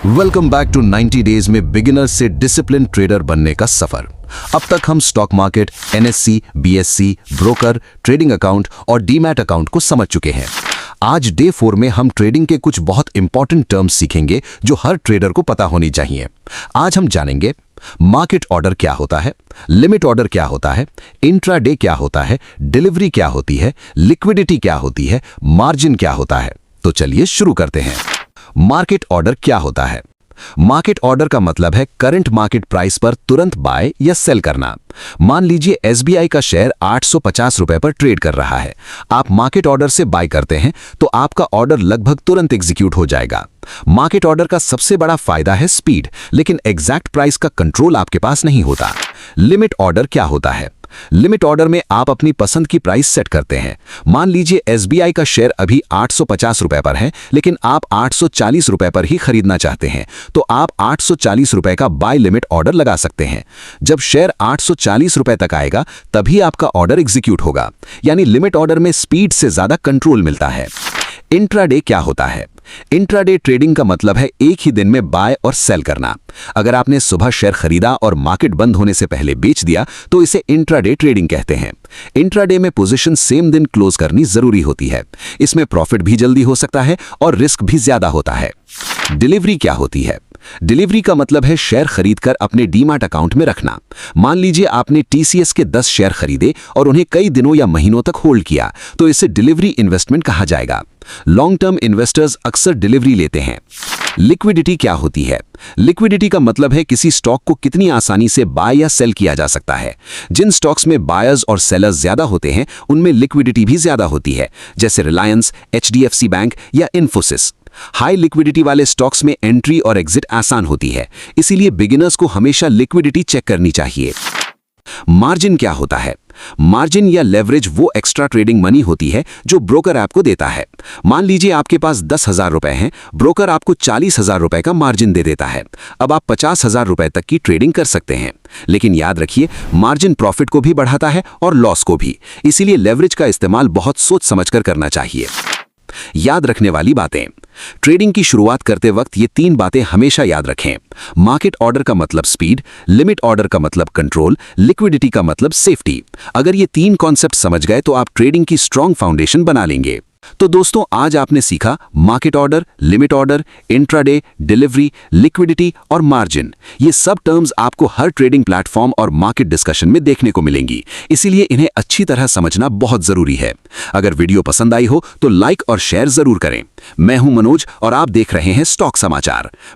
Welcome back to 90 days में beginner से discipline trader बनने का सफर। अब तक हम stock market, NSC, BSc, broker, trading account और डीमैट अकाउंट को समझ चुके हैं। आज डे 4 में हम ट्रेडिंग के कुछ बहुत इंपॉर्टेंट टर्म्स सीखेंगे जो हर ट्रेडर को पता होनी चाहिए। आज हम जानेंगे मार्केट ऑर्डर क्या होता है, लिमिट ऑर्डर क्या होता है, इंट्राडे क्या होता है, डिलीवरी क्या होती है, लिक्विडिटी क्या होती है, मार्जिन क्या होता है। तो चलिए शुरू करते हैं। मार्केट ऑर्डर क्या होता है? मार्केट ऑर्डर का मतलब है करंट मार्केट प्राइस पर तुरंत बाय या सेल करना। मान लीजिए एसबीआई का शेयर 850 रुपए पर ट्रेड कर रहा है। आप मार्केट ऑर्डर से बाय करते हैं तो आपका ऑर्डर लगभग तुरंत एग्जीक्यूट हो जाएगा। मार्केट ऑर्डर का सबसे बड़ा फायदा है स्पीड, लेकिन एग्जैक्ट प्राइस का कंट्रोल आपके पास नहीं होता। लिमिट ऑर्डर क्या होता है? लिमिट ऑर्डर में आप अपनी पसंद की प्राइस सेट करते हैं। मान लीजिए एसबीआई का शेयर अभी 850 रुपए पर है, लेकिन आप 840 रुपए पर ही खरीदना चाहते हैं, तो आप 840 रुपए का बाय लिमिट ऑर्डर लगा सकते हैं। जब शेयर 840 रुपए तक आएगा तभी आपका ऑर्डर एग्जीक्यूट होगा, यानी लिमिट ऑर्डर में स्पीड से ज्यादा कंट्रोल मिलता है। इंट्राडे क्या होता है? इंट्राडे ट्रेडिंग का मतलब है एक ही दिन में बाय और सेल करना। अगर आपने सुबह शेयर खरीदा और मार्केट बंद होने से पहले बेच दिया तो इसे इंट्राडे ट्रेडिंग कहते हैं। इंट्राडे में पोजीशन सेम दिन क्लोज करनी जरूरी होती है। इसमें प्रॉफिट भी जल्दी हो सकता है और रिस्क भी ज्यादा होता है। डिलीवरी क्या होती है? डिलीवरी का मतलब है शेयर खरीदकर अपने डीमैट अकाउंट में रखना। मान लीजिए आपने टीसीएस के 10 शेयर खरीदे और उन्हें कई दिनों या महीनों तक होल्ड किया, तो इसे डिलीवरी इन्वेस्टमेंट कहा जाएगा। लॉन्ग टर्म इन्वेस्टर्स अक्सर डिलीवरी लेते हैं। लिक्विडिटी क्या होती है? लिक्विडिटी का मतलब है किसी स्टॉक को कितनी आसानी से बाय या सेल किया जा सकता है। जिन स्टॉक्स में बायर्स और सेलर्स ज्यादा होते हैं उनमें लिक्विडिटी भी ज्यादा होती है, जैसे रिलायंस, एचडीएफसी बैंक या इन्फोसिस। हाई लिक्विडिटी वाले स्टॉक्स में एंट्री और एग्जिट आसान होती है, इसीलिए बिगिनर्स को हमेशा लिक्विडिटी चेक करनी चाहिए। मार्जिन क्या होता है? मार्जिन या लेवरेज वो एक्स्ट्रा ट्रेडिंग मनी होती है जो ब्रोकर आपको देता है। मान लीजिए आपके पास 10,000 रुपए हैं, ब्रोकर आपको 40,000 रुपए का मार्जिन दे देता है। अब आप 50,000 रुपए तक की ट्रेडिंग कर सकते हैं, लेकिन याद रखिए मार्जिन प्रॉफिट को भी बढ़ाता है और लॉस को भी, इसीलिए लेवरेज का इस्तेमाल बहुत सोच समझकर करना चाहिए। याद रखने वाली बातें: ट्रेडिंग की शुरुआत करते वक्त ये 3 बातें हमेशा याद रखें। मार्केट ऑर्डर का मतलब स्पीड, लिमिट ऑर्डर का मतलब कंट्रोल, लिक्विडिटी का मतलब सेफ्टी। अगर ये 3 कॉन्सेप्ट समझ गए तो आप ट्रेडिंग की स्ट्रॉन्ग फाउंडेशन बना लेंगे। तो दोस्तों, आज आपने सीखा market order, limit order, intraday, delivery, liquidity और मार्जिन। ये सब टर्म्स आपको हर ट्रेडिंग प्लेटफॉर्म और मार्केट डिस्कशन में देखने को मिलेंगी, इसीलिए इन्हें अच्छी तरह समझना बहुत जरूरी है। अगर वीडियो पसंद आई हो तो लाइक और शेयर जरूर करें। मैं हूं मनोज और आप देख रहे हैं स्टॉक समाचार।